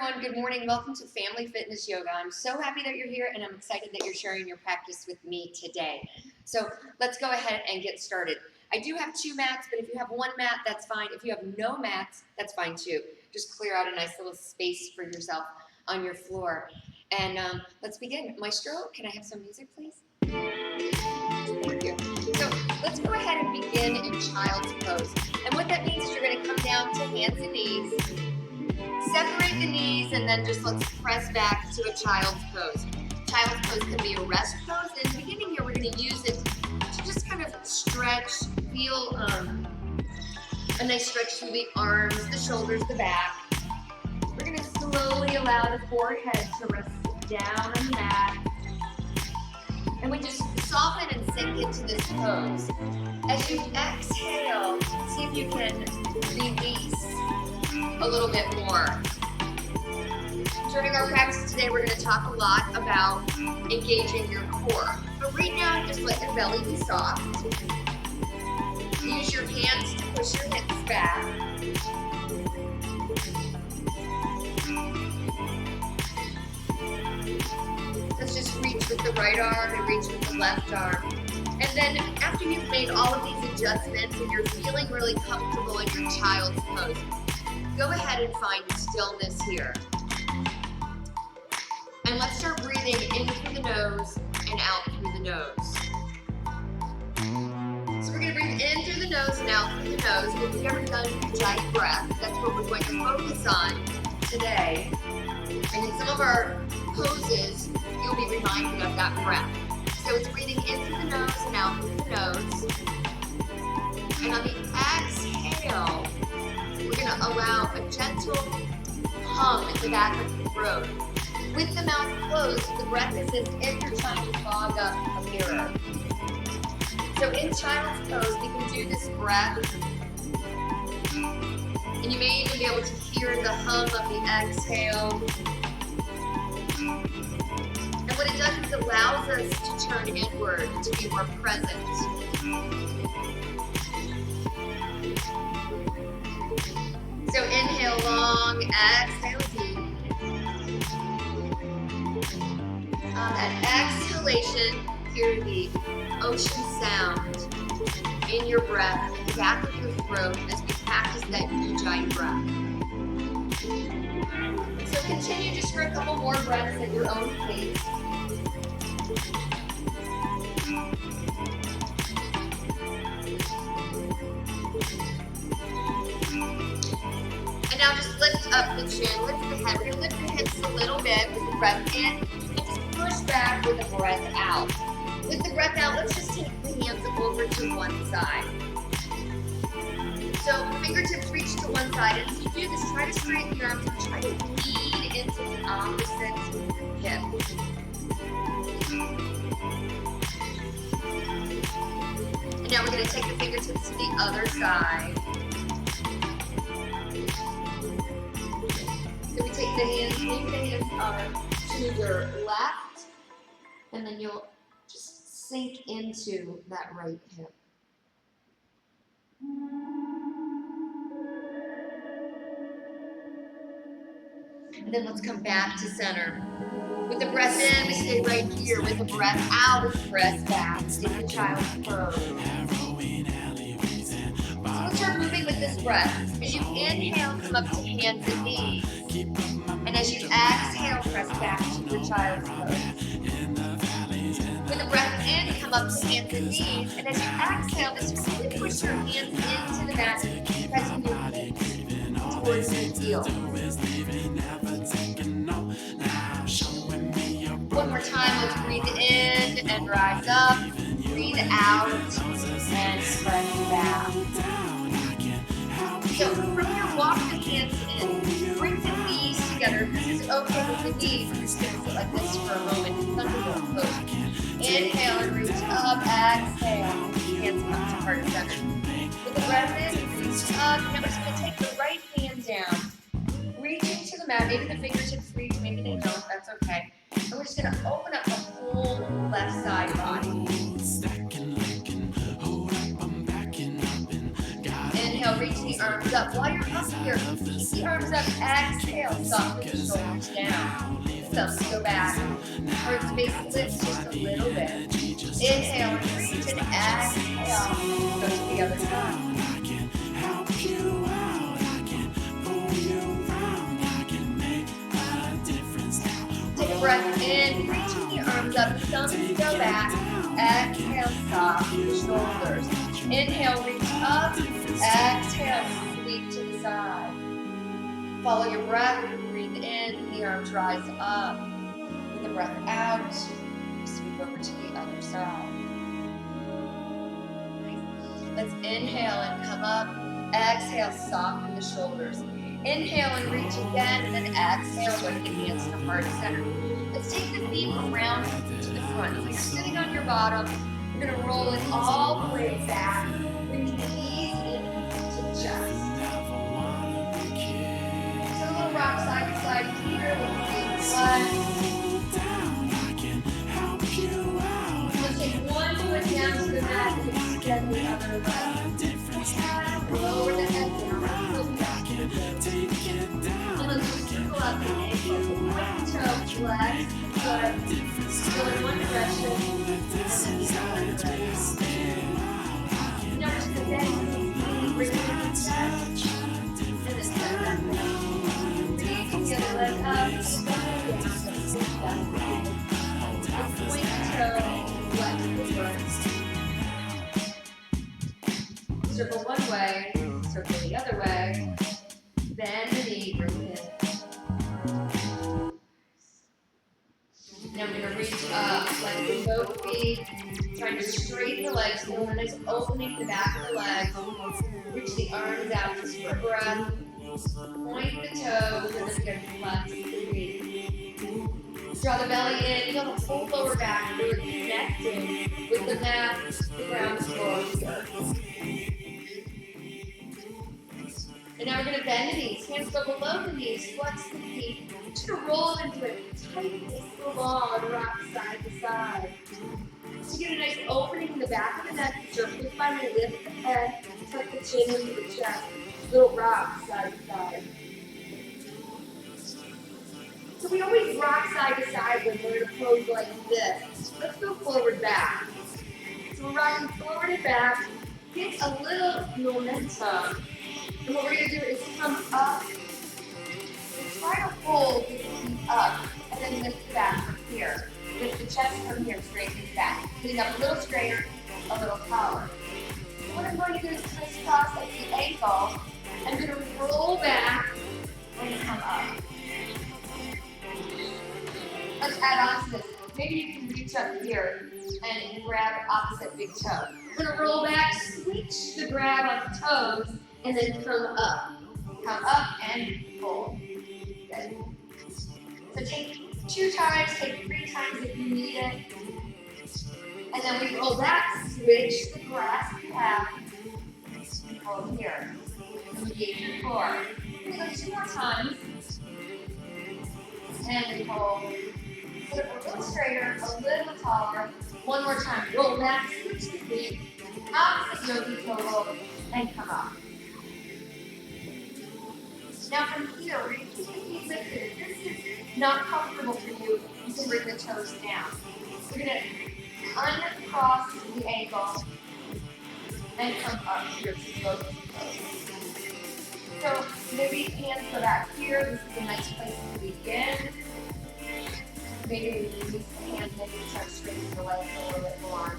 everyone, good morning. Welcome to Family Fitness Yoga. I'm so happy that you're here and I'm excited that you're sharing your practice with me today. So let's go ahead and get started. I do have 2 mats, but if you have 1 mat, that's fine. If you have no mats, that's fine too. Just clear out a nice little space for yourself on your floor. And let's begin. Maestro, can I have some music, please? Thank you. So let's go ahead and begin in child's pose. And what that means is you're going to come down to hands and knees. Separate the knees and then just let's press back to a child's pose. Child's pose can be a rest pose. In the beginning here, we're going to use it to just kind of stretch, feel a nice stretch through the arms, the shoulders, the back. We're going to slowly allow the forehead to rest down on the mat. And we just soften and sink into this pose. As you exhale, see if you can release a little bit more. During our practice today, we're going to talk a lot about engaging your core. But right now, just let your belly be soft. Use your hands to push your hips back. Let's just reach with the right arm and reach with the left arm. And then after you've made all of these adjustments and you're feeling really comfortable in your child's pose, go ahead and find stillness here. And let's start breathing in through the nose and out through the nose. So we're going to breathe in through the nose and out through the nose. If you've ever done Ujjayi breath, that's what we're going to focus on today. And in some of our poses, you'll be reminded of that breath. So it's breathing in through the nose and out through the nose. And on the exhale, we're going to allow a gentle hum in the back of the throat. With the mouth closed, the breath is as if you're trying to fog up a mirror. So in child's pose, we can do this breath. And you may even be able to hear the hum of the exhale. And what it does is it allows us to turn inward, to be more present. So inhale long, exhale deep. On that exhalation, hear the ocean sound in your breath, in the back of your throat as we practice that Ujjayi breath. So continue just for a couple more breaths at your own pace. And now just lift up the chin, lift the head. We're going to lift the hips a little bit with the breath in and just push back with the breath out. With the breath out, let's just take the hands over to one side. So fingertips reach to one side. And as you do this, try to straighten your arms and try to lean into the opposite hip. And now we're going to take the fingertips to the other side. So we take the hands, move the hands to your left, and then you'll just sink into that right hip. And then let's come back to center. With the breath in, we stay right here. With the breath out, we press back into child's pose. So let's start moving with this breath. As you inhale, come up to hands and knees. And as you exhale, press back to your child's pose. With the breath in, come up to hands and knees. And as you exhale, just really push your hands into the mat, pressing your feet towards the heel. One more time, let's breathe in and rise up. Breathe out and press back. So from here, walk the hands in. Bring the knees together. This is okay with the knees. We're just going to sit like this for a moment. Thunderbolt pose. Inhale and reach up. Exhale. Hands come to heart center. With the breath in, reach up. Now we're just going to take the right hand down. Reach into the mat. Maybe the fingertips reach, maybe they don't. That's okay. And we're just going to open up the whole left side body. Inhale, reach the arms up. While you're up here, keep the arms up. Exhale, soften the shoulders down. Thumbs go back. Heart space lifts just a little bit. Inhale and reach and exhale. Go to the other side. Take a breath in, reaching the arms up, thumbs go back. Exhale, soften the shoulders. Inhale, reach up. Exhale, sweep to the side. Follow your breath, breathe in, the arms rise up. With the breath out, sweep over to the other side. Nice. Let's inhale and come up. Exhale, soften the shoulders. Inhale and reach again, and then exhale, lift the hands to heart center. Let's take the feet around to the front. So you're sitting on your bottom. You're going to roll it all the way back. Bring the knees into the chest. So a little rock side to side here. With the flex. Let's take one foot down to the mat and extend the other leg. Lower the head down. And let's just circle up the ankles. Point the toe, flex, foot. Go in one direction. And then the other direction. Now just the bend. Bring it to the chest. And then step back down. Reach the other leg up. And down. Point the toe, flex the foot. Circle one way. Circle the other way. Bend the knee, bring it in. Now I'm going to reach up, flexing both feet, trying to straighten the legs, feel a nice opening in the back of the legs. Reach the arms out just for a breath. Point the toes, and then again flex the feet. Draw the belly in, feel the whole lower back, really connecting with the mat, the ground, the floor, the earth. And now we're going to bend the knees. Hands go below the knees. Flex the feet. Just going to roll into it. Tighten this little ball and rock side to side. So you get a nice opening in the back of the neck. Just finally lift the head. Tuck the chin into the chest. Little rock side to side. So we always rock side to side when we're in a pose like this. Let's go forward back. So we're rocking forward and back. Get a little momentum. And what we're going to do is come up and try to hold the feet up and then lift the back from here. Lift the chest from here, straighten the back. Getting up a little straighter, a little taller. What I'm going to do is crisscross at the ankle. I'm going to roll back and come up. Let's add on to this. Maybe you can reach up here and grab opposite big toe. We're going to roll back, switch the grab on the toes, and then come up. Come up and pull. Good. So take 2 times, take 3 times if you need it. And then we roll back, switch the grasp you have, and pull here. Engage your core. We're going to go 2 more times. And pull. Sit up a little straighter, a little taller. 1 more time. Roll back, switch the feet. Opposite yogi toe, and come up. Now from here, we're going to keep the feet lifted. If this is not comfortable for you, you can bring the toes down. We're going to uncross the ankle and come up here to both toes. So maybe hands go back here. This is a nice place to begin. Maybe we use the hands, maybe start straightening the legs a little bit more.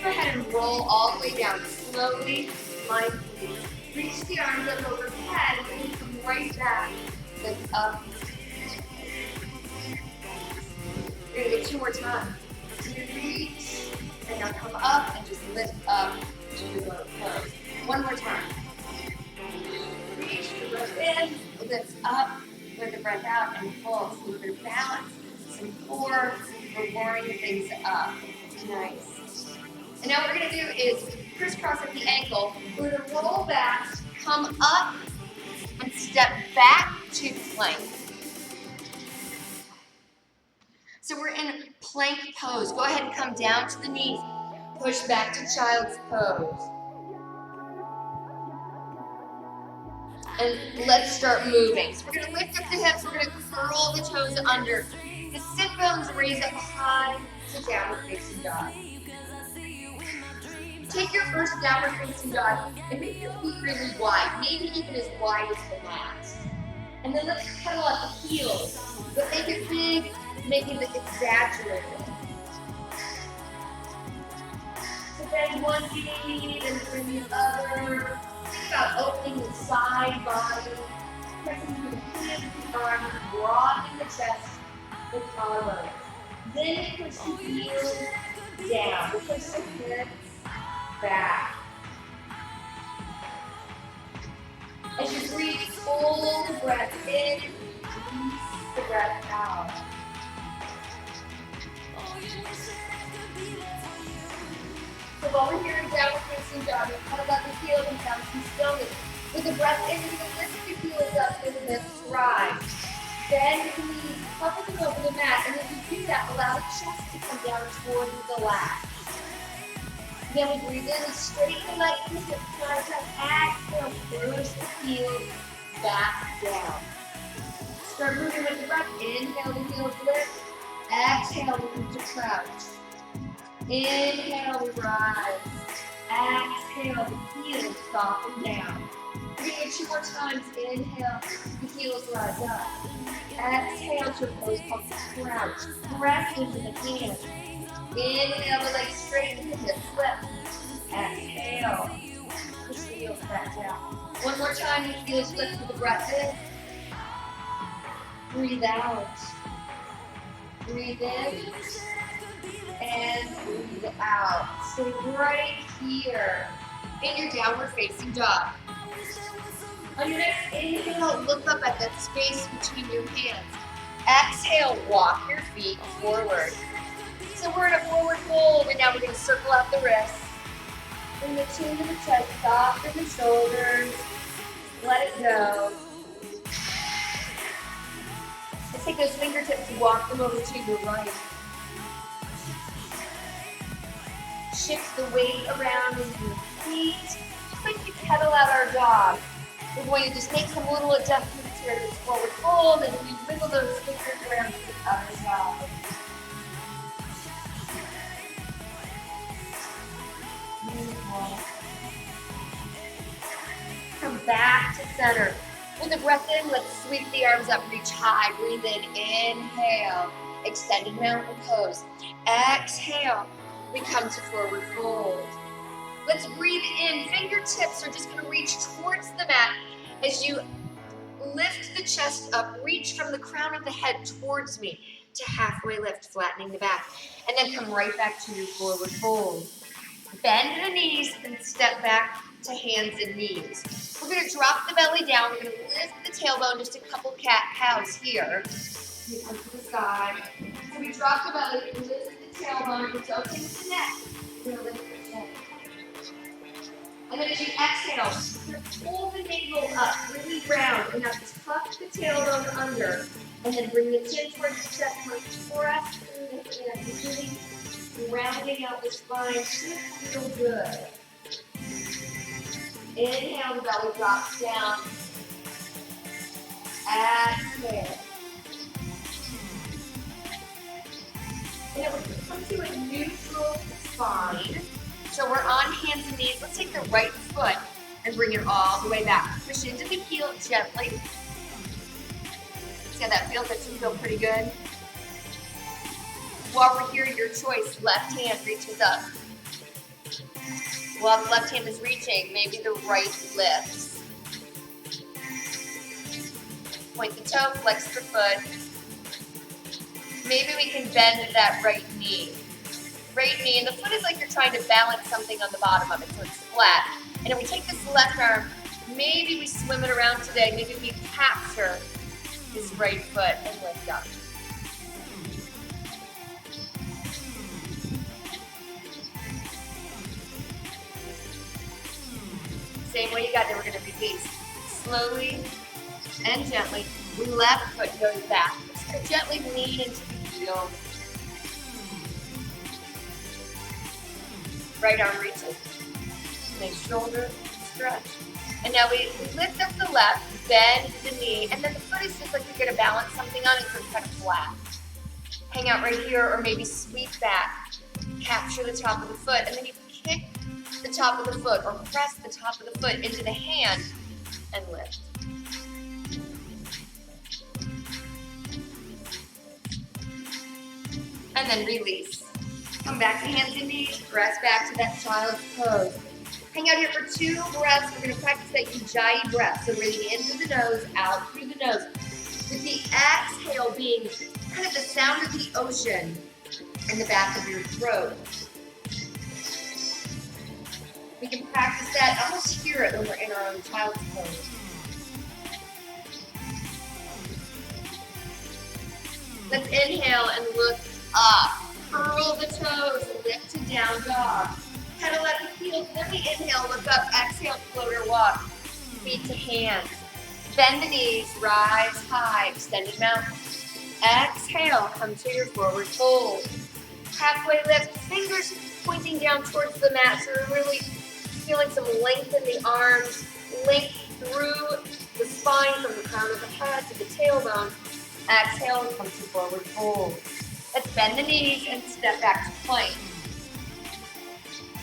Go ahead and roll all the way down slowly, mindfully. Reach the arms up overhead and then come right back, lift up. We're going to get 2 more times. So you reach, and now come up and just lift up to your toes. 1 more time. Reach, the breath in, lift up, let the breath out, and pull. So we're going to balance some core, we're warming things up. Nice. And now what we're going to do is crisscross at the ankle. We're going to roll back, come up, and step back to plank. So So we're in plank pose. Go ahead and come down to the knees. Push back to child's pose. And let's start moving. So we're going to lift up the hips. We're going to curl the toes under. The sit bones raise up high to downward facing dog. Take your first downward facing dog and make your feet really wide, maybe even as wide as the mat. And then let's pedal at the heels, but make it big, making it exaggerated. So bend one knee, then bring the other. Think about opening the side body, pressing through the hands, the arms, broadening the chest, the collarbone. Then push the heels down. Push the hips back. As you breathe, hold the breath in, release the breath out. So while we're here in downward facing dog, we pedal out the heels and found some stillness. With the breath in, you're going to lift the heels up and the hips rise. Bend the knees, hover them over the mat, and as you do that, allow the chest to come down toward the lap. Then we breathe in and straighten the legs and the hips, rise up, exhale, push the heels back down. Start moving with the breath. Inhale, the heels lift. Exhale, we come to crouch. Inhale, we rise. Exhale, the heels soften down. We're going to do 2 more times. Inhale, the heels rise up. Exhale to a pose called crouch. Press into the hands. Inhale, the legs straighten, the hips lift. Exhale, push the heels back down. 1 more time, the heels lift with the breath in. Breathe out. Breathe in. And breathe out. Stay right here in your downward facing dog. On your next inhale, look up at that space between your hands. Exhale, walk your feet forward. So we're in a forward fold, and now we're going to circle out the wrists. Bring the chin to the chest, soften the shoulders. Let it go. Let's take those fingertips and walk them over to your right. Shift the weight around into your feet. Just like we pedal out our dog. We're going to just make some little adjustments here to this forward fold, and we wiggle those fingers around to the other side. Beautiful. Come back to center. With the breath in, let's sweep the arms up, reach high, breathe in, inhale, extended mountain pose. Exhale, we come to forward fold. Let's breathe in, fingertips are just gonna reach towards the mat as you lift the chest up, reach from the crown of the head towards me to halfway lift, flattening the back, and then come right back to your forward fold. Bend the knees and step back to hands and knees. We're going to drop the belly down. We're going to lift the tailbone, just a couple cat-cows here. You come to the side. So we drop the belly, lift the tailbone, it's opening the neck. We're going to lift the chin. And then as you exhale, you're going to pull the navel up, really round, and now tuck the tailbone under. And then bring the chin towards the chest, press through the hands, really rounding out the spine. Should feel good. Inhale, the belly drops down. Exhale. And then we come to a neutral spine. So we're on hands and knees. Let's take the right foot and bring it all the way back. Push into the heel gently. See how that feels? That should feel pretty good. While we're here, your choice. Left hand reaches up. While the left hand is reaching, maybe the right lifts. Point the toe, flex the foot. Maybe we can bend that right knee. Right knee, and the foot is like you're trying to balance something on the bottom of it, so it's flat. And if we take this left arm, maybe we swim it around today. Maybe we capture this right foot and lift up. Same way you got there, we're going to release. Slowly and gently, left foot goes back. Just gently lean into the heel. Right arm reaches. Nice shoulder stretch. And now we lift up the left, bend the knee, and then the foot is just like you're gonna balance something on it so it's kind of flat. Hang out right here or maybe sweep back. Capture the top of the foot, and then you kick the top of the foot or press the top of the foot into the hand and lift. And then release. Come back to hands and knees, press back to that child's pose. Hang out here for 2 breaths. We're going to practice that Ujjayi breath. So breathing in through the nose, out through the nose. With the exhale being kind of the sound of the ocean in the back of your throat. We can practice that, almost hear it when we're in our own child's pose. Let's inhale and look up. Curl the toes, lift to down dog. Pedal at the heels, then we inhale, look up, exhale, floater walk. Feet to hands. Bend the knees, rise high, extended mountain. Exhale, come to your forward fold. Halfway lift, fingers pointing down towards the mat, so we're really feeling some length in the arms, length through the spine from the crown of the head to the tailbone. Exhale, come to forward fold. Let's bend the knees and step back to plank.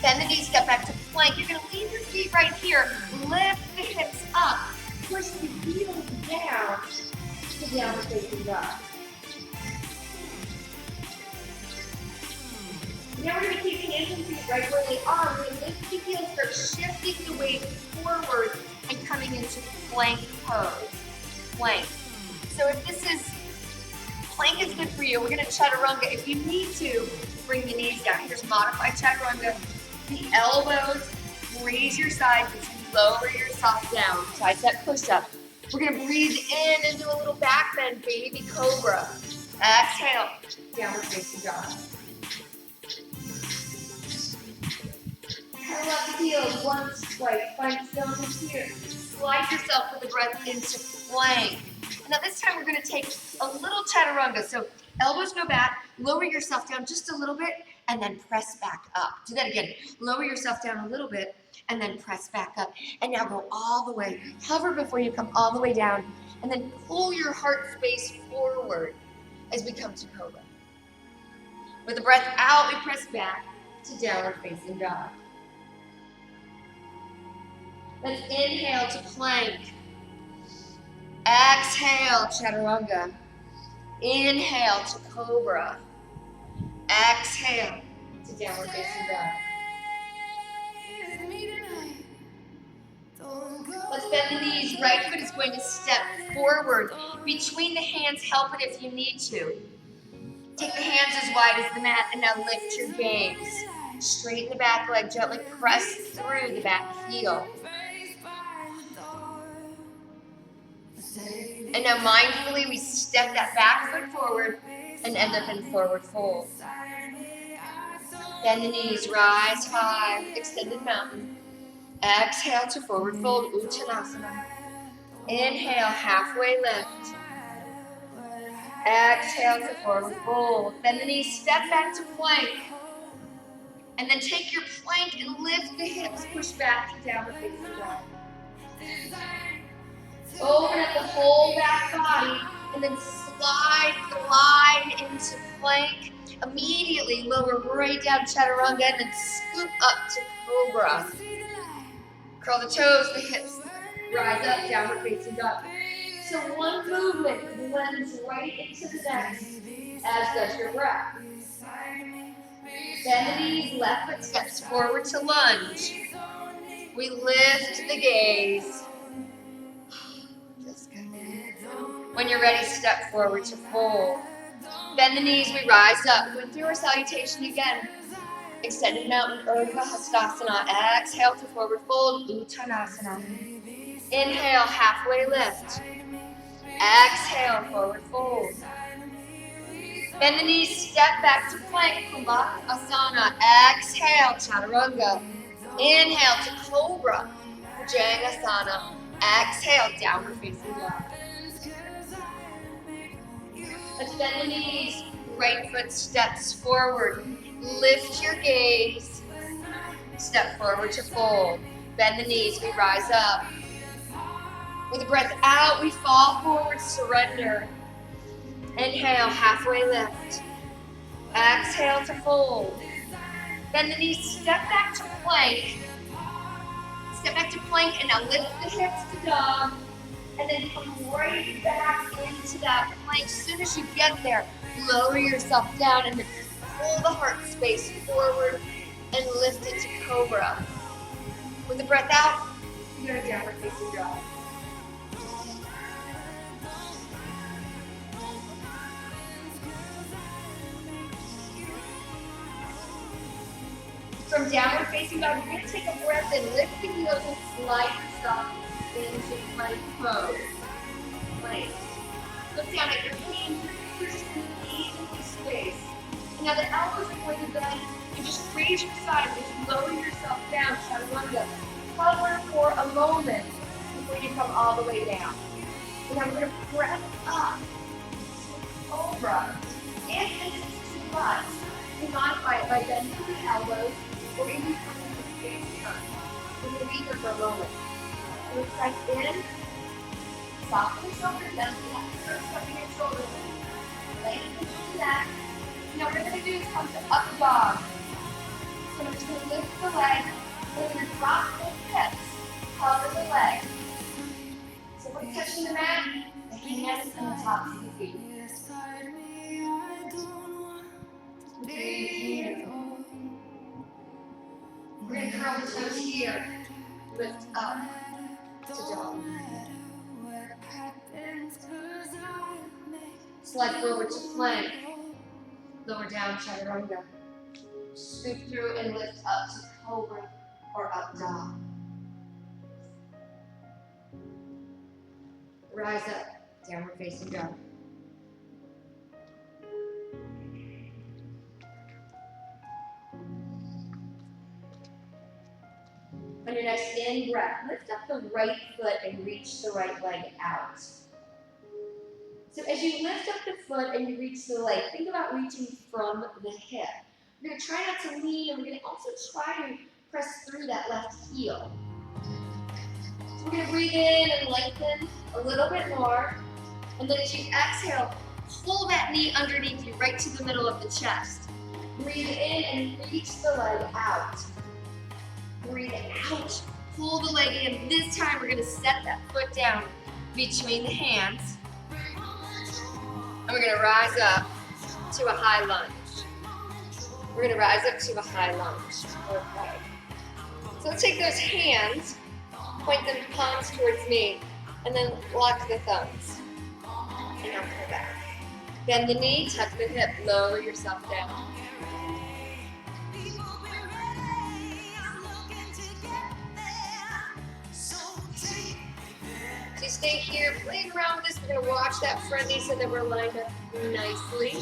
Bend the knees, step back to plank. You're going to leave your feet right here. Lift the hips up. Push the heels down to downward facing dog. Now we're going to keep the hands and feet right where they are. We're going to lift the heels, start shifting the weight forward and coming into plank pose. Plank. So if this is plank is good for you. We're going to chaturanga. If you need to, bring the knees down. Here's modified chaturanga. The elbows, raise your sides as you lower yourself down. Tricep push-up. We're going to breathe in and do a little back bend, baby cobra. Exhale, downward facing dog. Pedal up the heels, one swipe, find stillness here. Slide yourself with the breath into plank. Now this time we're going to take a little chaturanga. So elbows go back, lower yourself down just a little bit, and then press back up. Do that again. Lower yourself down a little bit, and then press back up. And now go all the way. Hover before you come all the way down, and then pull your heart space forward as we come to cobra. With the breath out, we press back to downward facing dog. Let's inhale to plank. Exhale, chaturanga. Inhale to cobra. Exhale to downward facing dog. Let's bend the knees. Right foot is going to step forward. Between the hands, help it if you need to. Take the hands as wide as the mat and now lift your gaze. Straighten the back leg, gently press through the back heel. And now mindfully we step that back foot forward and end up in forward fold. Bend the knees, rise high, extended mountain. Exhale to forward fold, Uttanasana. Inhale, halfway lift. Exhale to forward fold. Bend the knees, step back to plank. And then take your plank and lift the hips, push back to downward facing dog. Open up the whole back body and then glide into plank. Immediately lower right down chaturanga and then scoop up to cobra. Curl the toes, the hips, rise up, downward facing dog. So one movement blends right into the next, as does your breath. Bend the knees, left foot steps forward to lunge. We lift the gaze. When you're ready, step forward to fold. Bend the knees, we rise up. Going through our salutation again. Extended mountain, Urdhva Hastasana. Exhale to forward fold, Uttanasana. Inhale, halfway lift. Exhale, forward fold. Bend the knees, step back to plank, Kumbhakasana. Exhale, chaturanga. Inhale to cobra, Bhujangasana. Exhale, downward facing dog. Let's bend the knees, right foot steps forward. Lift your gaze. Step forward to fold. Bend the knees, we rise up. With a breath out, we fall forward, surrender. Inhale, halfway lift. Exhale to fold. Bend the knees, step back to plank. Step back to plank, and now lift the hips to dog. And then come right back into that plank. As soon as you get there, lower yourself down and then pull the heart space forward and lift it to cobra. With the breath out, you're going to downward facing dog. From downward facing dog, you're going to take a breath and lift the heels and slide yourself into plank pose. Plank. Look down at your hands, your fingers evenly spaced. And now the elbows are pointed down, and just raise your side, just lower yourself down, chaturanga. Hover for a moment before you come all the way down. And now we're going to breath up, cobra, and into the butt. You modify it by bending the elbows, or even coming to the face turn. We're going to be here for a moment. So press in, soften the shoulders, down to the curve, tucking your shoulders in. Lengthen the neck. Now what we're going to do is come to up dog. So we're just going to lift the leg, and we're going to drop the hips, cover the leg. So we're touching the mat, the hands and the tops of the feet. Here. We're going to curl the toes here, lift up to dog. Slide forward to plank, lower down chaturanga. Scoop through and lift up to cobra or up dog. Rise up, downward facing dog. On your next in breath, lift up the right foot and reach the right leg out. So as you lift up the foot and you reach the leg, think about reaching from the hip. We're going to try not to lean, and we're going to also try to press through that left heel. So we're going to breathe in and lengthen a little bit more. And then as you exhale, pull that knee underneath you right to the middle of the chest. Breathe in and reach the leg out. Breathe out, pull the leg in. This time we're going to set that foot down between the hands. And we're going to rise up to a high lunge. We're going to rise up to a high lunge. Okay. So let's take those hands, point them palms towards me, and then lock the thumbs. And now pull back. Bend the knee, tuck the hip, lower yourself down. So you stay here, playing around with this. We're going to watch that front knee so that we're lined up nicely.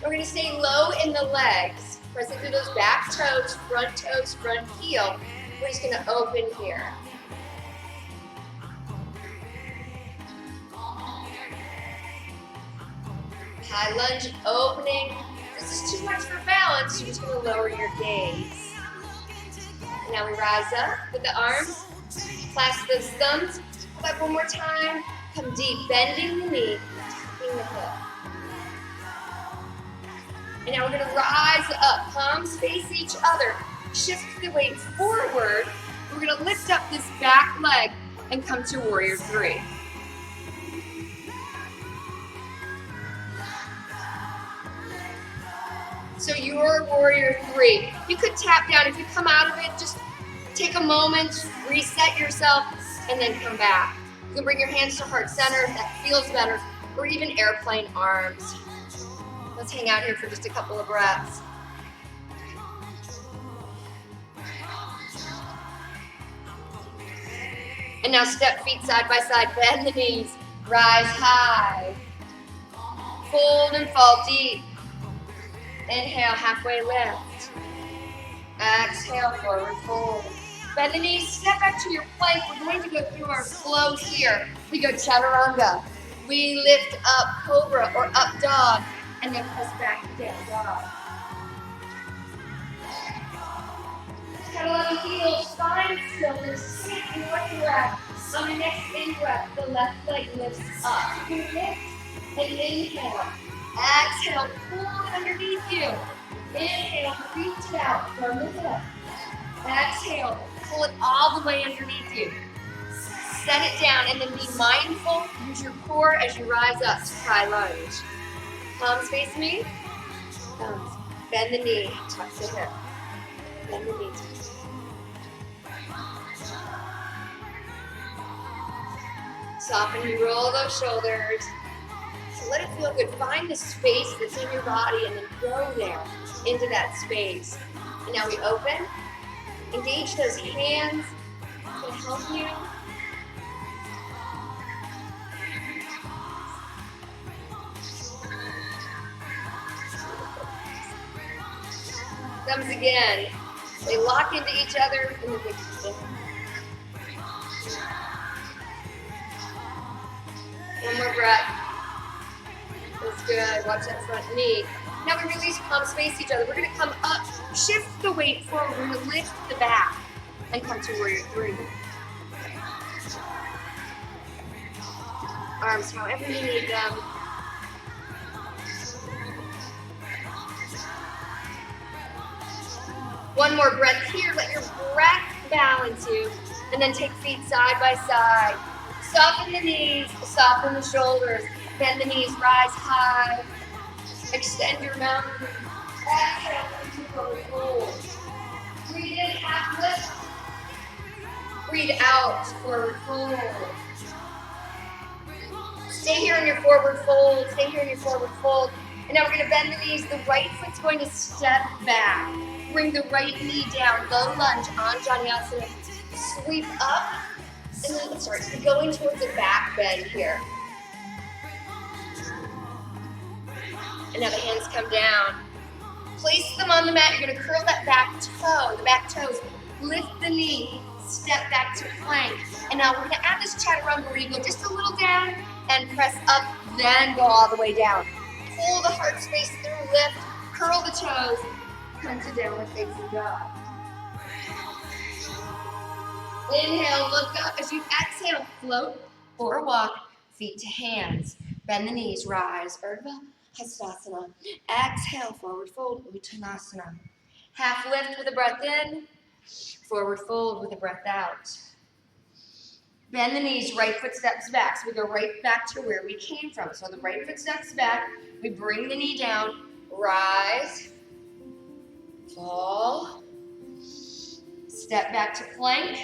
We're going to stay low in the legs, pressing through those back toes, front heel. We're just going to open here. High lunge, opening. If this is too much for balance, you're just going to lower your gaze. And now we rise up with the arms, clasp those thumbs. Go back one more time. Come deep, bending the knee, tapping the hip. And now we're going to rise up, palms face each other. Shift the weight forward. We're going to lift up this back leg and come to warrior three. So your warrior three. You could tap down. If you come out of it, just take a moment, reset yourself, and then come back. You can bring your hands to heart center if that feels better, or even airplane arms. Let's hang out here for just a couple of breaths. And now step feet side by side, bend the knees, rise high. Fold and fall deep. Inhale, halfway lift. Exhale, forward fold. Bend the knees, step back to your plank. We're going to go through our flow here. We go chaturanga. We lift up cobra or up dog, and then press back down dog. Pedal out the heels, find stillness, sit in one breath. On the next in-breath, the left leg lifts up. You lift and inhale. Exhale, pull it underneath you. Inhale, reach it out from the hip. Exhale, pull it all the way underneath you. Set it down and then be mindful. Use your core as you rise up. Sky lunge. Palms face me. Thumbs. Bend the knee. Tuck the hip. Bend the knee. Soften and roll those shoulders. So let it feel good. Find the space that's in your body and then go there into that space. And now we open. Engage those hands to help you. Thumbs again. They lock into each other and then they come down. One more breath. That's good. Watch that front knee. Now we release, palms face each other. We're going to come up, shift the weight forward. We're going to lift the back and come to warrior three. Arms however you need them. One more breath here. Let your breath balance you. And then take feet side by side. Soften the knees, soften the shoulders. Bend the knees, rise high. Extend your mountain. Exhale into forward fold. Breathe in, half lift. Breathe out, forward fold. Stay here in your forward fold. Stay here in your forward fold. And now we're going to bend the knees. The right foot's going to step back. Bring the right knee down. Low lunge, Anjaneyasana. Sweep up. And then start going towards the back bend here. And now the hands come down. Place them on the mat. You're going to curl that back toe, the back toes. Lift the knee. Step back to plank. And now we're going to add this chaturanga where you go just a little down and press up, then go all the way down. Pull the heart space through, lift, curl the toes, come to downward facing dog. Inhale, look up. As you exhale, float or walk, feet to hands. Bend the knees, rise, Urdhva Hastasana. Exhale, forward fold, Uttanasana. Half lift with a breath in, forward fold with a breath out. Bend the knees, right foot steps back. So we go right back to where we came from. So the right foot steps back, we bring the knee down, rise, fall, step back to plank,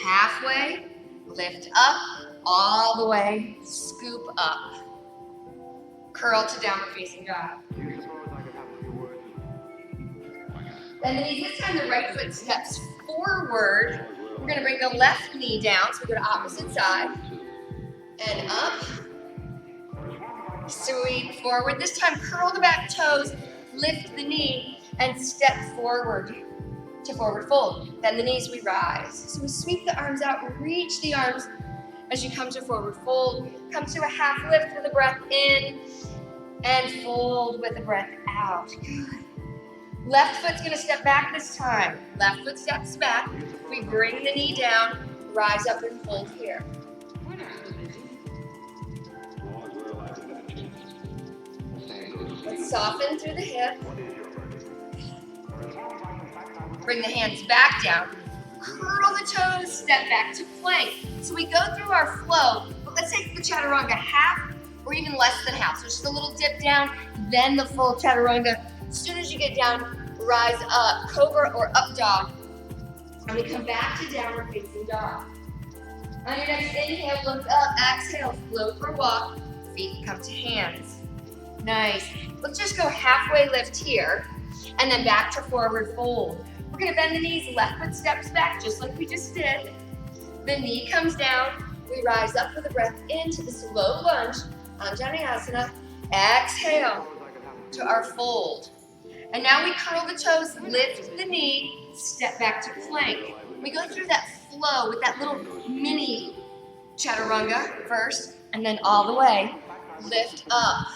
halfway, lift up, all the way, scoop up. Curl to downward facing dog. Bend the knees. This time the right foot steps forward. We're going to bring the left knee down. So we go to opposite side. And up. Sweep forward. This time curl the back toes. Lift the knee. And step forward to forward fold. Bend the knees. We rise. So we sweep the arms out. Reach the arms as you come to forward fold. Come to a half lift with a breath in. And fold with a breath out. Good. Left foot's going to step back this time. Left foot steps back. We bring the knee down, rise up and fold here. Let's soften through the hip. Bring the hands back down. Curl the toes, step back to plank. So we go through our flow, but let's take the chaturanga half or even less than half. So just a little dip down, then the full chaturanga. As soon as you get down, rise up, cobra or up dog. And we come back to downward facing dog. On your next inhale, look up, exhale, float or walk, feet come to hands. Nice. Let's just go halfway lift here, and then back to forward fold. We're gonna bend the knees, left foot steps back, just like we just did. The knee comes down, we rise up with a breath into the slow lunge, Anjaneyasana. Exhale to our fold. And now we curl the toes, lift the knee, step back to plank. We go through that flow with that little mini chaturanga first, and then all the way, lift up.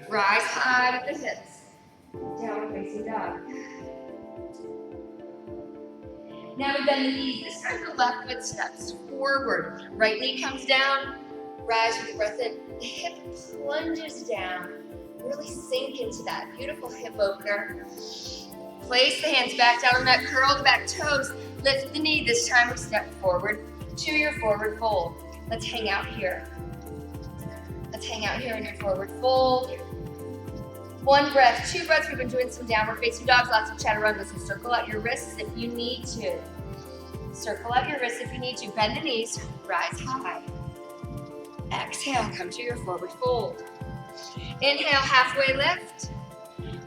Rise high with the hips. Downward facing dog. Now we bend the knees. This time the left foot steps forward. Right knee comes down. Rise with the breath in. The hip plunges down. Really sink into that beautiful hip opener. Place the hands back down on that curled back toes. Lift the knee. This time we step forward to your forward fold. Let's hang out here. Let's hang out here in your forward fold. One breath, 2 breaths. We've been doing some downward facing dogs, lots of chaturanga. So circle out your wrists if you need to. Circle out your wrists if you need to. Bend the knees, rise high. Exhale, come to your forward fold. Inhale, halfway lift.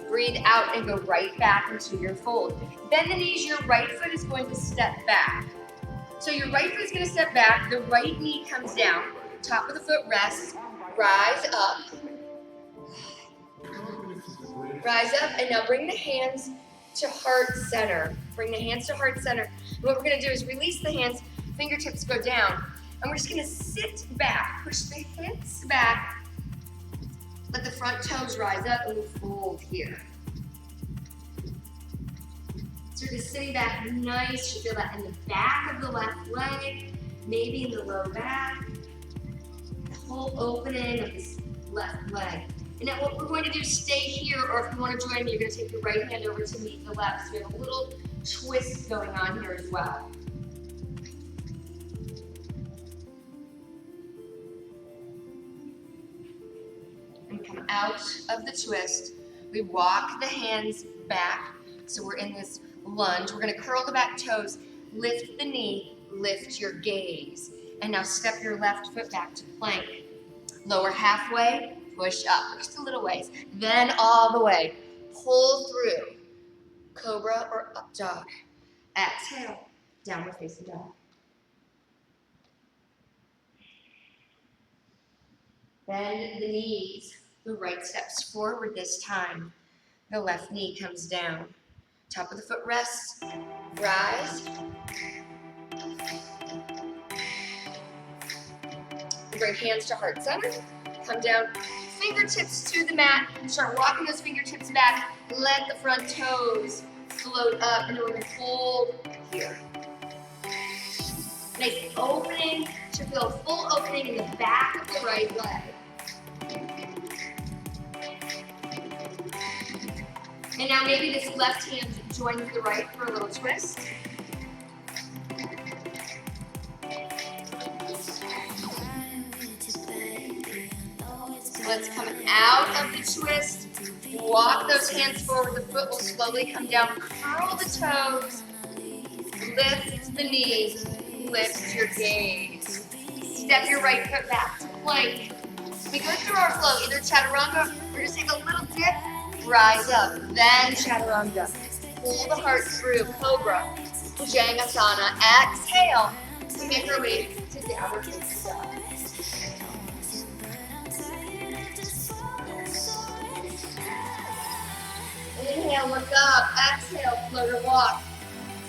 Breathe out and go right back into your fold. Bend the knees, your right foot is going to step back. So your right foot is going to step back, the right knee comes down, top of the foot rests, rise up. Rise up, and now bring the hands to heart center. Bring the hands to heart center. And what we're going to do is release the hands, fingertips go down, and we're just going to sit back, push the hips back, let the front toes rise up, and we fold here. So we're just sitting back nice. You feel that in the back of the left leg, maybe in the low back, the whole opening of this left leg. And now what we're going to do is stay here, or if you want to join me, you're going to take your right hand over to meet the left. So we have a little twist going on here as well. And come out of the twist. We walk the hands back. So we're in this lunge. We're going to curl the back toes, lift the knee, lift your gaze. And now step your left foot back to plank. Lower halfway. Push up, just a little ways, then all the way. Pull through, cobra or up dog. Exhale, downward facing dog. Bend the knees. The right steps forward this time. The left knee comes down. Top of the foot rests. Rise. Bring hands to heart center. Come down. Fingertips to the mat. Start walking those fingertips back. Let the front toes float up, and we're going to fold here. Nice opening. Should feel a full opening in the back of the right leg. And now maybe this left hand joins the right for a little twist. Let's come out of the twist. Walk those hands forward. The foot will slowly come down. Curl the toes. Lift the knees. Lift your gaze. Step your right foot back to plank. We go through our flow, either chaturanga or just take a little dip. Rise up, then chaturanga. Pull the heart through, cobra, Bhujangasana. Exhale. We make our way to downward facing dog. Inhale, look up. Exhale, floater walk.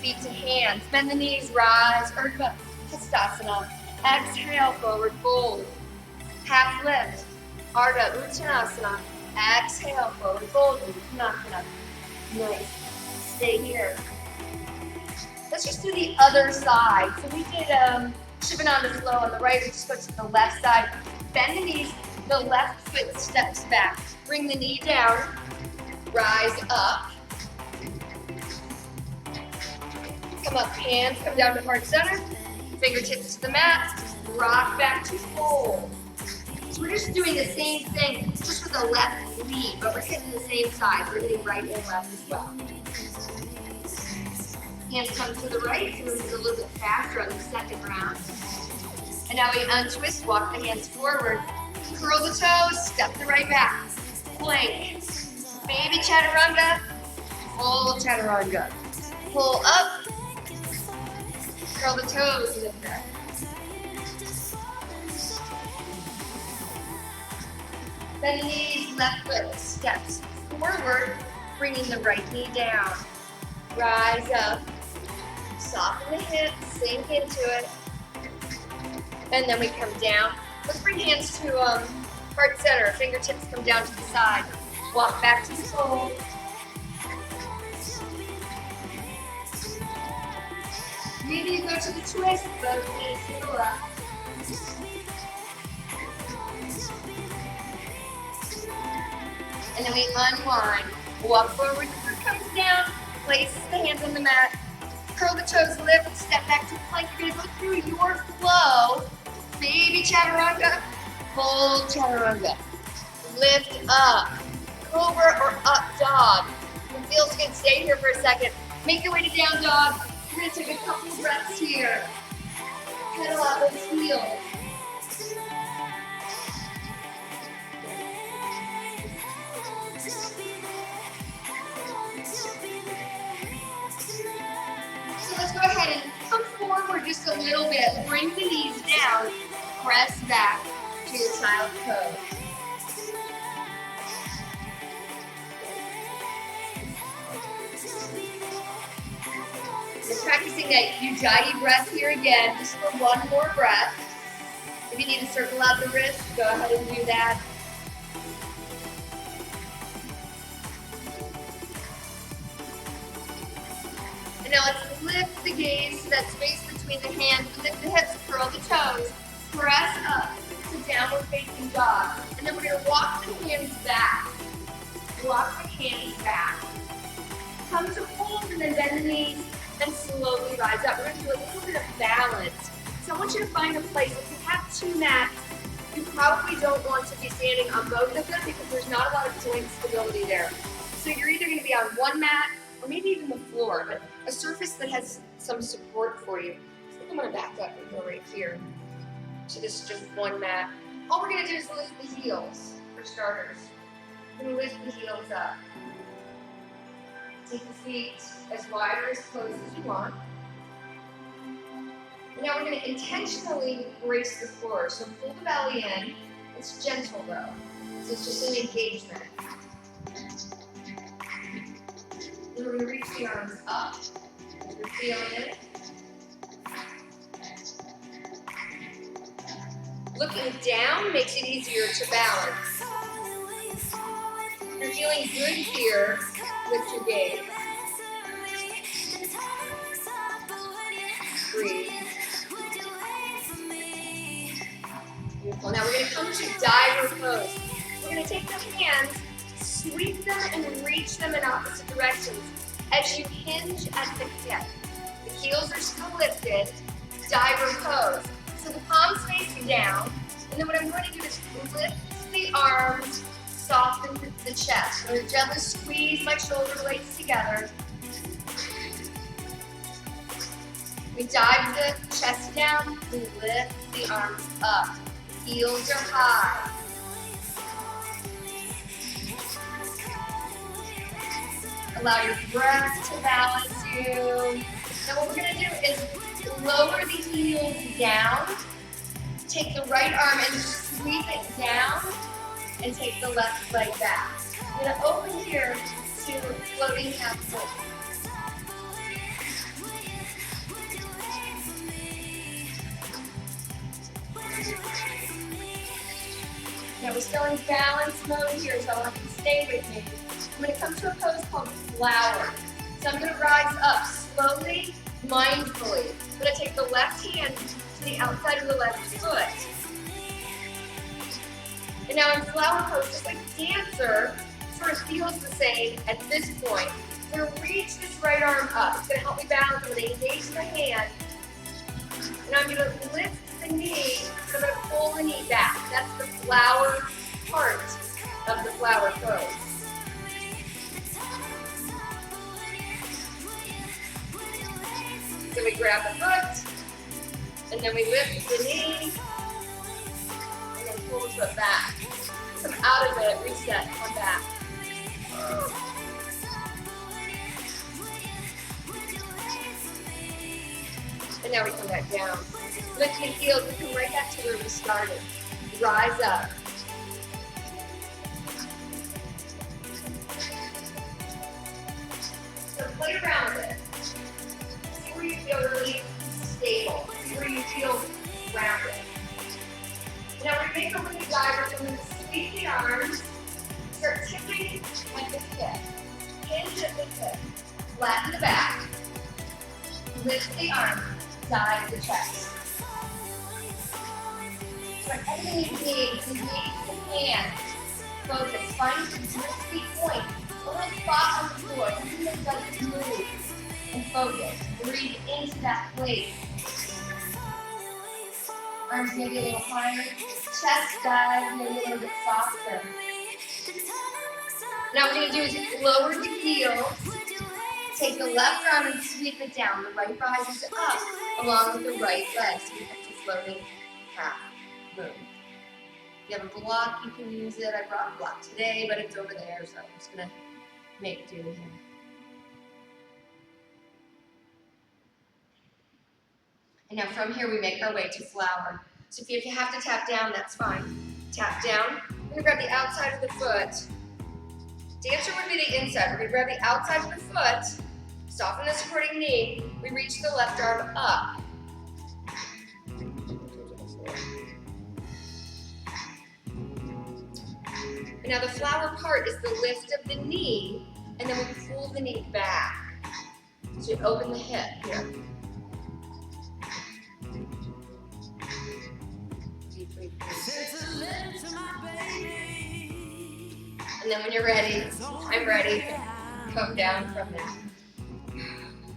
Feet to hands. Bend the knees, rise. Urdhva Hastasana. Exhale, forward fold. Half lift. Ardha Uttanasana. Exhale, forward fold. Uttanasana. Nice. Stay here. Let's just do the other side. So we did Shivananda flow on the right. We just go to the left side. Bend the knees. The left foot steps back. Bring the knee down. Rise up. Come up, hands come down to heart center. Fingertips to the mat. Rock back to fold. So we're just doing the same thing, just with the left knee, but we're hitting the same side. We're hitting right and left as well. Hands come to the right, so this is a little bit faster on the second round. And now we untwist, walk the hands forward. Curl the toes, step the right back. Plank. Baby chaturanga, full chaturanga. Pull up, curl the toes, lift up. Bend the knees, left foot steps forward, bringing the right knee down. Rise up, soften the hips, sink into it. And then we come down. Let's bring hands to heart center, fingertips come down to the side. Walk back to the fold. Maybe you go to the twist, both knees to the left. And then we unwind. Walk forward, foot comes down, place the hands on the mat, curl the toes, lift, step back to plank. You're gonna go through your flow. Baby chaturanga, full chaturanga. Lift up, cobra or up dog. If it feels good, stay here for a second. Make your way to down dog. We're gonna take a couple breaths here. Pedal out those heels. So let's go ahead and come forward just a little bit. Bring the knees down. Press back to your child's pose. We're practicing that Ujjayi breath here again, just for one more breath. If you need to circle out the wrist, go ahead and do that. And now let's lift the gaze to that space between the hands, lift the hips, curl the toes, press up to downward facing dog. And then we're going to walk the hands back. Walk the hands back. Come to hold and then bend the knees and slowly rise up. We're going to do a little bit of balance. So I want you to find a place. If you have two mats, you probably don't want to be standing on both of them because there's not a lot of joint stability there. So you're either going to be on one mat or maybe even the floor, but a surface that has some support for you. So I think I'm going to back up and go right here to this just one mat. All we're going to do is lift the heels for starters. We're going to lift the heels up. Take the feet as wide or as close as you want. And now we're going to intentionally brace the floor. So pull the belly in. It's gentle though. So it's just an engagement. And we're going to reach the arms up. You're feeling it. Looking down makes it easier to balance. You're feeling good here with your gaze. Breathe. Beautiful. Now we're going to come to diver pose. We're going to take the hands, sweep them and reach them in opposite directions as you hinge at the hip. The heels are still lifted. Diver pose. So the palms face down. And then what I'm going to do is lift the arms, soften the chest. I'm going to gently squeeze my shoulder blades together. We dive the chest down, we lift the arms up. Heels are high. Allow your breath to balance you. Now what we're going to do is lower the heels down. Take the right arm and sweep it down. And take the left leg back. I'm going to open here to floating half foot. Now we're still in balance mode here, so I want you to stay with me. I'm going to come to a pose called flower. So I'm going to rise up slowly, mindfully. I'm going to take the left hand to the outside of the left foot. And now in flower pose, just like dancer, sort of feels the same at this point. We're going to reach this right arm up. It's going to help me balance. I'm going to engage the hand. And I'm going to lift the knee, and I'm going to pull the knee back. That's the flower part of the flower pose. So we grab the foot, and then we lift the knee, and then pull the foot back. Come out of it, reset, come back. And now we come back down. Lift the heels, we come right back to where we started. Rise up. So play around with it. See where you feel really stable. See where you feel grounded. Now we're going to make a little diver, so I'm going to sweep the arms, start tipping at the hip. Hinge at the hip. Flatten the back. Lift the arm. the chest. So everything you need to engage the hands. Focus. Find some crispy point. A little spot on the floor. Something that doesn't move. And focus. Breathe into that place. Arms maybe a little higher. Chest dive maybe a little bit softer. Now what we're going to do is lower the heel. Take the left arm and sweep it down. The right rises up along with the right leg. So we have to floating half moon. If you have a block, you can use it. I brought a block today, but it's over there, so I'm just going to make do here. And now from here, we make our way to flower. So if you have to tap down, that's fine. Tap down. We're going to grab the outside of the foot. Dancer would be the inside. We're going to grab the outside of the foot, soften the supporting knee. We reach the left arm up. And now the flower part is the lift of the knee, and then we pull the knee back. So you open the hip here. And then when you're ready, I'm ready, come down from there.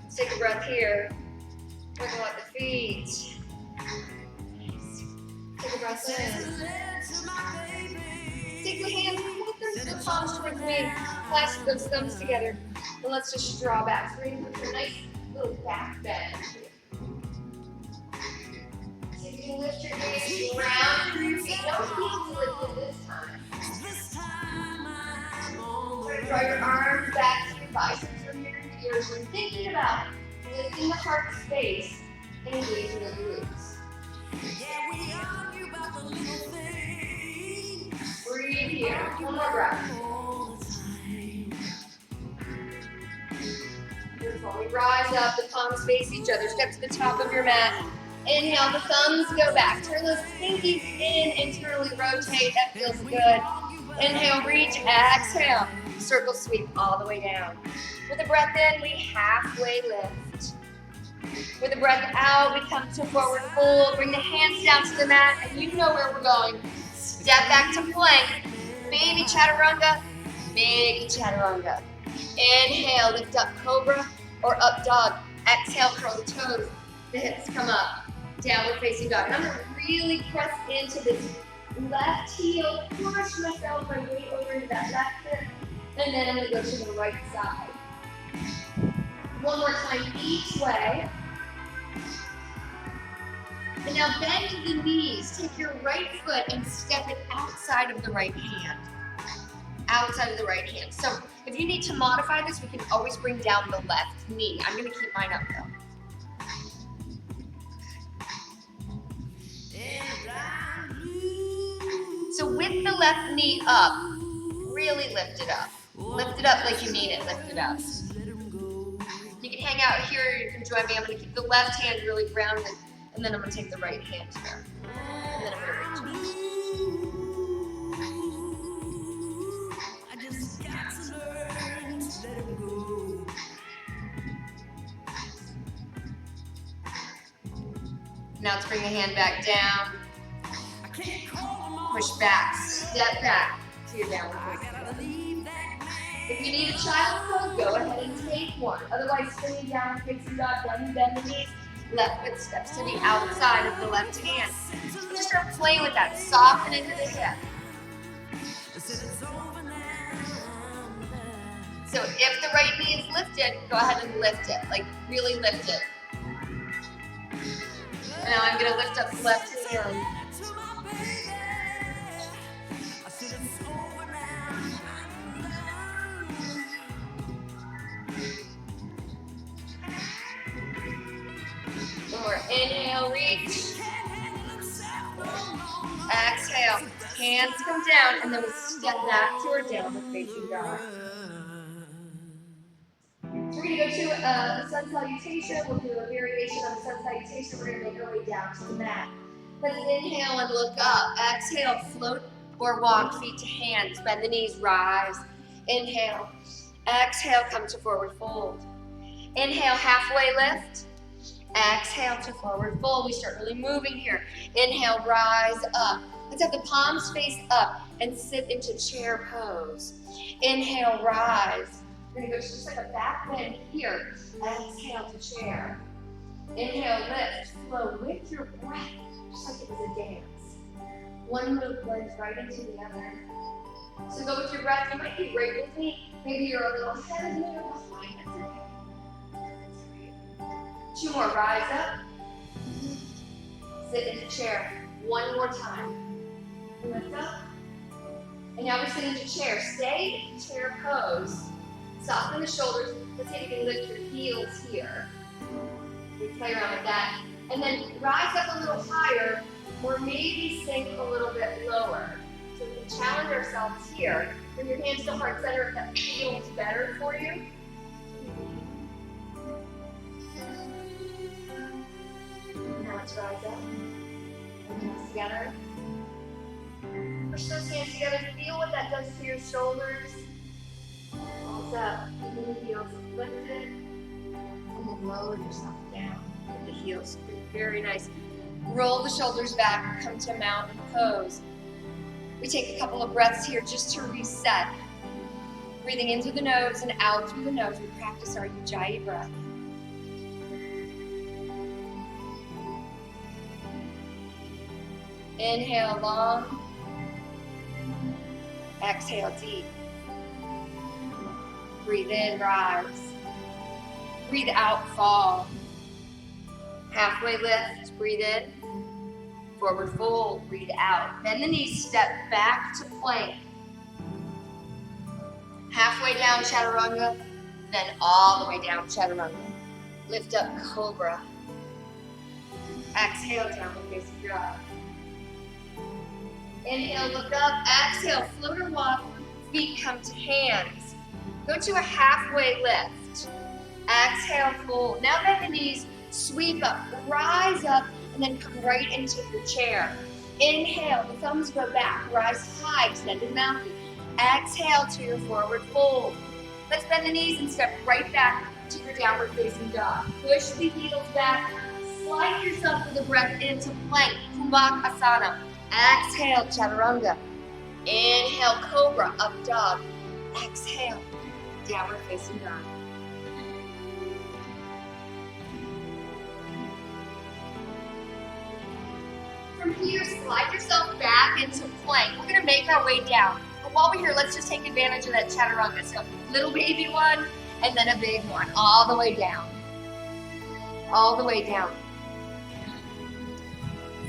Let's take a breath here. Wiggle out the feet. Take a breath in. Take the hands, put the palms towards me. Clasp those thumbs together. And let's just draw back. So we're going to put a nice little back bend. So you can lift your gaze around through your feet. No heels lifted this time. Draw your arms back to your biceps or your ears. We're thinking about lifting the heart space and engaging the glutes. Breathe here. One more breath. Beautiful. We rise up, the palms face each other. Step to the top of your mat. Inhale, the thumbs go back. Turn those pinkies in, internally rotate. That feels good. Inhale, reach, exhale. Circle sweep all the way down. With a breath in, we halfway lift. With a breath out, we come to forward fold. Bring the hands down to the mat, and you know where we're going. Step back to plank. Baby chaturanga, big chaturanga. Inhale, lift up cobra or up dog. Exhale, curl the toes. The hips come up. Downward facing dog. I'm going to really press into this left heel. Push myself my weight over into that left hip. And then I'm going to go to the right side. One more time each way. And now bend the knees. Take your right foot and step it outside of the right hand. Outside of the right hand. So if you need to modify this, we can always bring down the left knee. I'm going to keep mine up though. So with the left knee up, really lift it up. Lift it up like you mean it, lift it up. You can hang out here, you can join me. I'm going to keep the left hand really grounded, and then I'm going to take the right hand here. And then I'm going to reach Now let's bring the hand back down. Push back, step back to your downward facing dog. If you need a child's pose, go ahead and take one. Otherwise, spinning down, facing dog, bend the knees. Left foot steps to the outside of the left hand. Just start playing with that. Soften into the hip. So if the right knee is lifted, go ahead and lift it. Like really lift it. Now I'm going to lift up the left hand. One more. Inhale, reach. Exhale. Hands come down, and then we step back to our downward facing dog. So we're going to go to the sun salutation. We'll do a variation on the sun salutation. We're going to make our way down to the mat. Let's inhale and look up. Exhale, float or walk, feet to hands. Bend the knees, rise. Inhale. Exhale, come to forward fold. Inhale, halfway lift. Exhale to forward fold. We start really moving here. Inhale, rise up. Let's have the palms face up and sit into chair pose. Inhale, rise. We're gonna go just like a back bend here. Exhale to chair. Inhale, lift, flow with your breath, just like it was a dance. One move blends right into the other. So go with your breath. You might be right with me. Maybe you're a little ahead of me or behind. That's okay. Two more, rise up. Sit into chair. One more time. Lift up. And now we sit into chair. Stay in chair pose. Soften the shoulders. Let's see if you can lift your heels here. We play around with that. And then rise up a little higher, or maybe sink a little bit lower. So we can challenge ourselves here. Bring your hands to heart center if that feels better for you. Now let's rise up. Hands together. Push those hands together. Feel what that does to your shoulders. Palms up. Keeping the heels lifted. And then lower yourself down with the heels. Very nice. Roll the shoulders back. Come to mountain pose. We take a couple of breaths here just to reset. Breathing in through the nose and out through the nose. We practice our Ujjayi breath. Inhale long. Exhale deep. Breathe in, rise. Breathe out, fall. Halfway lift, breathe in. Forward fold, breathe out. Bend the knees, step back to plank. Halfway down, chaturanga. Then all the way down, chaturanga. Lift up, cobra. Exhale, downward facing dog. Inhale, look up. Exhale, float or walk. Feet come to hands. Go to a halfway lift. Exhale, fold. Now bend the knees, sweep up, rise up, and then come right into your chair. Inhale, the thumbs go back, rise high, extended mountain. Exhale to your forward fold. Let's bend the knees and step right back to your downward facing dog. Push the heels back, slide yourself with the breath into plank, Kumbhakasana. Exhale, chaturanga. Inhale, cobra, up dog. Exhale, downward facing dog. From here, slide yourself back into plank. We're gonna make our way down. But while we're here, let's just take advantage of that chaturanga. So little baby one, and then a big one, all the way down. All the way down.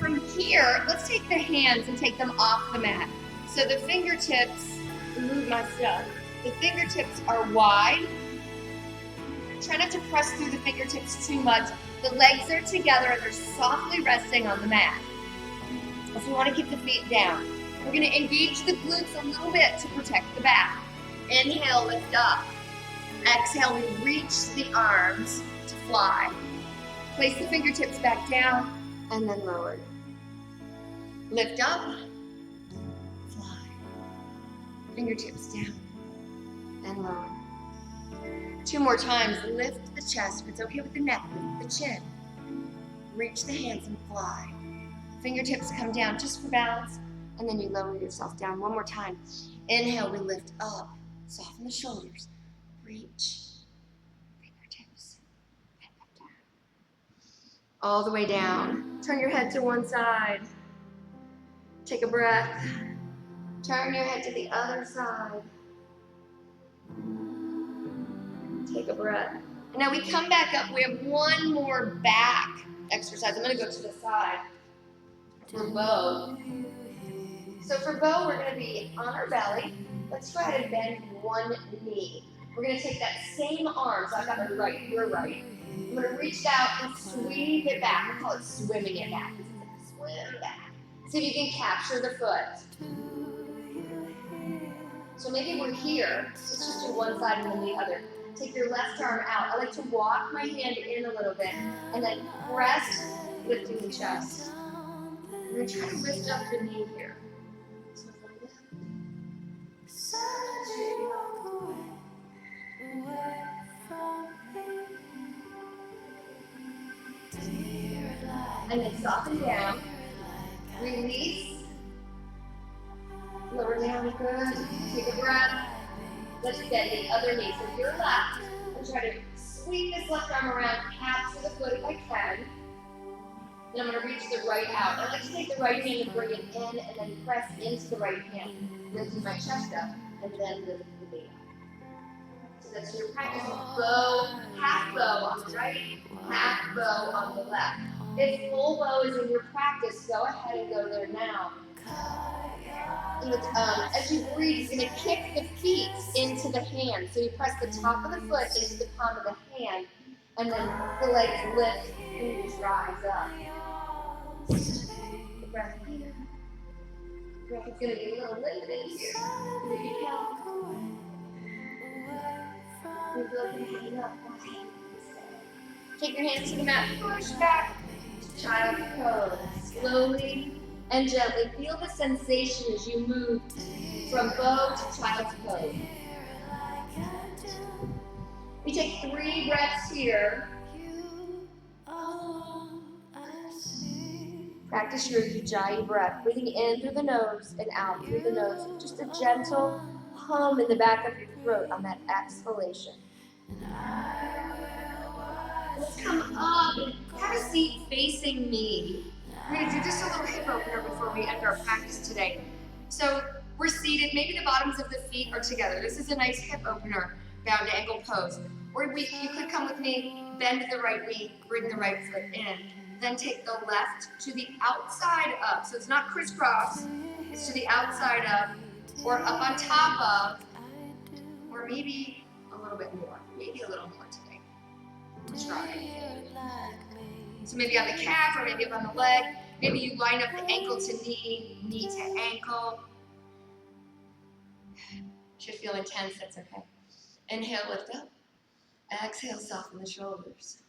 From here, let's take the hands and take them off the mat. So the fingertips, move my stuff. The fingertips are wide. Try not to press through the fingertips too much. The legs are together and they're softly resting on the mat. So we want to keep the feet down. We're going to engage the glutes a little bit to protect the back. Inhale, lift up. Exhale, we reach the arms to fly. Place the fingertips back down and then lower. Lift up, fly. Fingertips down and lower. Two more times. Lift the chest. If it's okay with the neck, lift the chin. Reach the hands and fly. Fingertips come down just for balance, and then you lower yourself down. One more time. Inhale, we lift up. Soften the shoulders. Reach. Fingertips. And come down. All the way down. Turn your head to one side. Take a breath. Turn your head to the other side. Take a breath. And now we come back up. We have one more back exercise. I'm going to go to the side for bow. So for bow, we're going to be on our belly. Let's go ahead and bend one knee. We're going to take that same arm. So I've got my right, your right. I'm going to reach out and sweep it back. We call it swimming it back. Swim back. See if you can capture the foot. So maybe we're here. Let's just do one side and then the other. Take your left arm out. I like to walk my hand in a little bit and then press, lifting the chest. I'm going to try to lift up the knee here. So and then soften down. Release. Lower down, good. Take a breath. Let's bend the other knee. So your left, and try to sweep this left arm around, capture the foot if I can. Then I'm going to reach the right out. I like to take the right hand and bring it in, and then press into the right hand. Lifting my chest up, and then lift the knee up. So that's your practice of bow, half bow on the right, half bow on the left. If full bow is in your practice, go ahead and go there now. And as you breathe, you're going to kick the feet into the hand. So you press the top of the foot into the palm of the hand, and then the legs lift and you just rise up. The breath here. The breath is going to be a little limited here. If you count. You're building up. Take your hands to the mat, push back to child's pose. Slowly and gently feel the sensation as you move from bow to child's pose. We take 3 breaths here. Practice your Ujjayi breath, breathing in through the nose and out through the nose. Just a gentle hum in the back of your throat on that exhalation. Let's come up and have a seat facing me. We're going to do just a little hip opener before we end our practice today. So we're seated, maybe the bottoms of the feet are together. This is a nice hip opener, bound angle pose. Or you could come with me, bend the right knee, bring the right foot in. Then take the left to the outside up. So it's not crisscross, it's to the outside up, or up on top of, or maybe a little bit more, maybe a little more today. Try. So maybe on the calf or maybe up on the leg. Maybe you line up the ankle to knee, knee to ankle. Should feel intense, that's okay. Inhale, lift up. Exhale, soften the shoulders.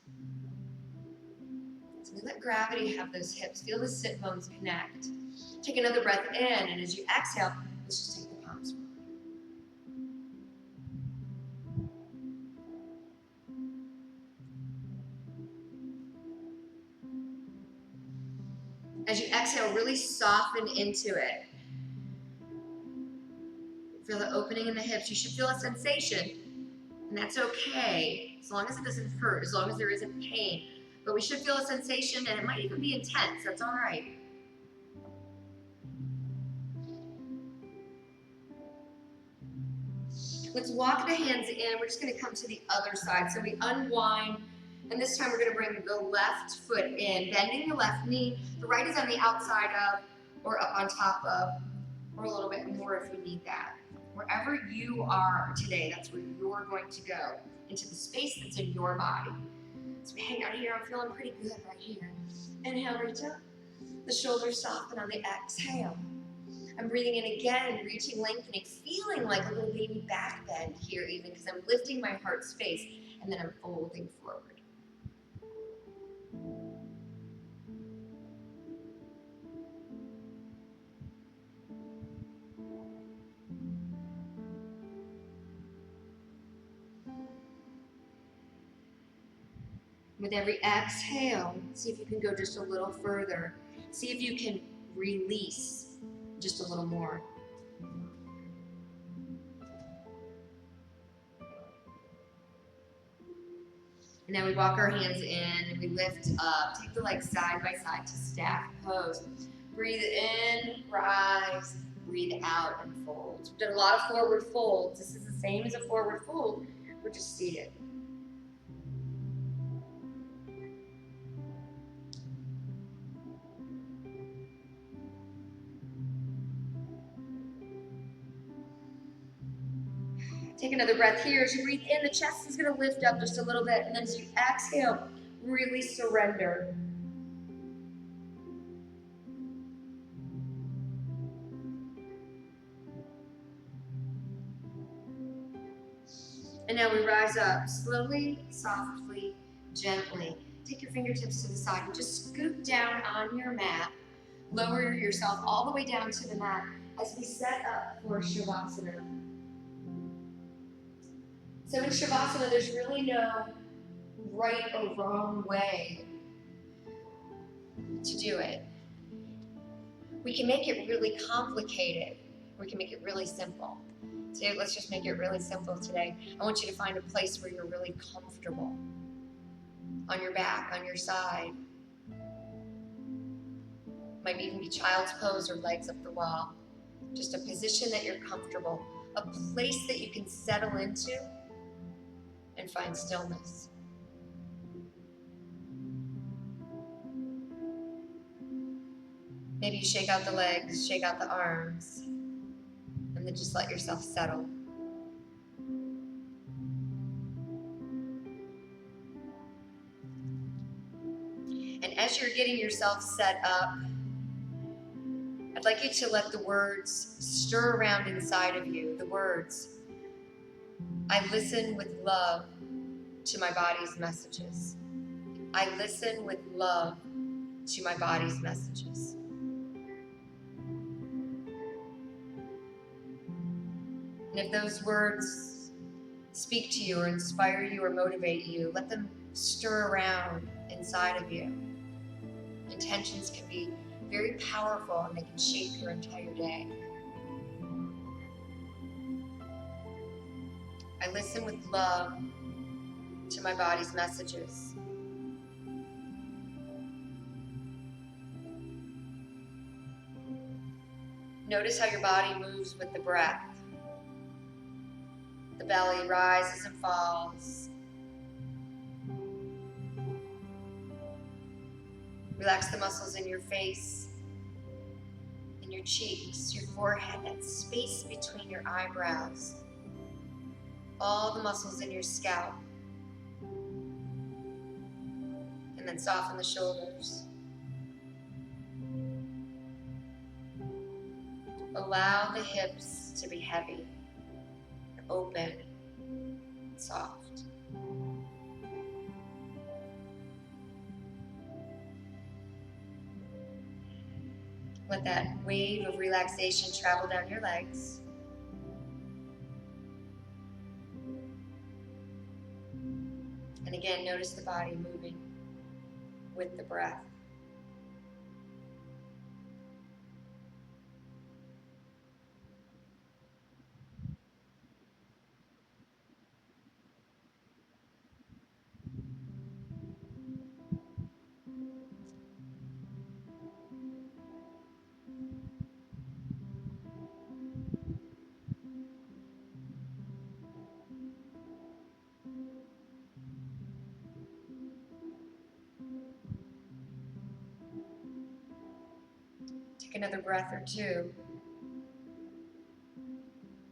So we let gravity have those hips. Feel the sit bones connect. Take another breath in, and as you exhale, let's just take the palms forward. As you exhale, really soften into it. Feel the opening in the hips. You should feel a sensation, and that's okay, as long as it doesn't hurt, as long as there isn't pain. But we should feel a sensation, and it might even be intense. That's all right. Let's walk the hands in. We're just going to come to the other side. So we unwind, and this time we're going to bring the left foot in, bending the left knee. The right is on the outside of, or up on top of, or a little bit more if you need that. Wherever you are today, that's where you're going to go, into the space that's in your body. So we hang out here. I'm feeling pretty good right here. Inhale, reach up. The shoulders soften on the exhale. I'm breathing in again, reaching, lengthening, feeling like a little baby back bend here even, because I'm lifting my heart space, and then I'm folding forward. With every exhale, see if you can go just a little further. See if you can release just a little more. And now we walk our hands in and we lift up. Take the legs side by side to staff pose. Breathe in, rise, breathe out, and fold. We've done a lot of forward folds. This is the same as a forward fold. We're just seated. Take another breath here. As you breathe in, the chest is going to lift up just a little bit. And then as you exhale, really surrender. And now we rise up slowly, softly, gently. Take your fingertips to the side and just scoot down on your mat. Lower yourself all the way down to the mat as we set up for Shavasana. So in Shavasana, there's really no right or wrong way to do it. We can make it really complicated. We can make it really simple. So let's just make it really simple today. I want you to find a place where you're really comfortable. On your back, on your side. Might even be child's pose or legs up the wall. Just a position that you're comfortable. A place that you can settle into and find stillness. Maybe you shake out the legs, shake out the arms, and then just let yourself settle. And as you're getting yourself set up, I'd like you to let the words stir around inside of you. The words, I listen with love to my body's messages. I listen with love to my body's messages. And if those words speak to you or inspire you or motivate you, let them stir around inside of you. Intentions can be very powerful and they can shape your entire day. I listen with love to my body's messages. Notice how your body moves with the breath. The belly rises and falls. Relax the muscles in your face, in your cheeks, your forehead, that space between your eyebrows. All the muscles in your scalp. And then soften the shoulders. Allow the hips to be heavy, open, and soft. Let that wave of relaxation travel down your legs. And again, notice the body moving with the breath. Take another breath or two.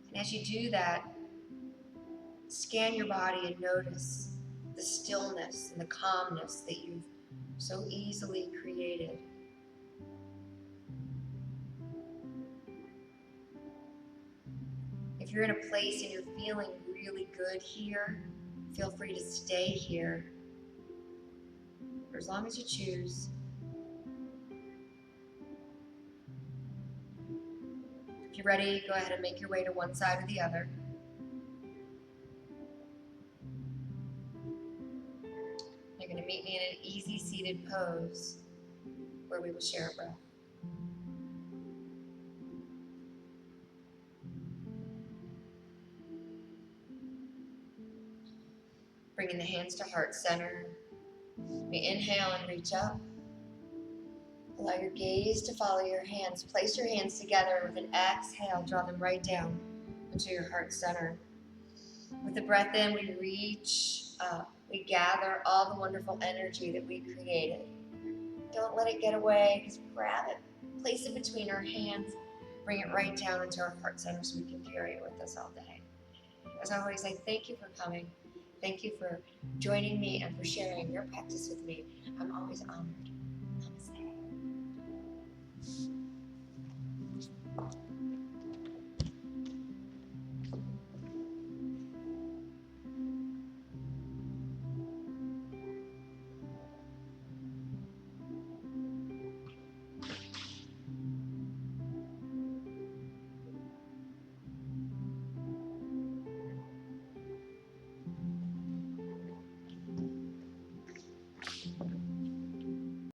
And as you do that, scan your body and notice the stillness and the calmness that you've so easily created. If you're in a place and you're feeling really good here, feel free to stay here for as long as you choose. If you're ready, go ahead and make your way to one side or the other. You're going to meet me in an easy seated pose where we will share a breath. Bringing the hands to heart center. We inhale and reach up. Allow your gaze to follow your hands. Place your hands together with an exhale. Draw them right down into your heart center. With the breath in, we reach up. We gather all the wonderful energy that we created. Don't let it get away. Just grab it. Place it between our hands. Bring it right down into our heart center so we can carry it with us all day. As always, I thank you for coming. Thank you for joining me and for sharing your practice with me. I'm always honored.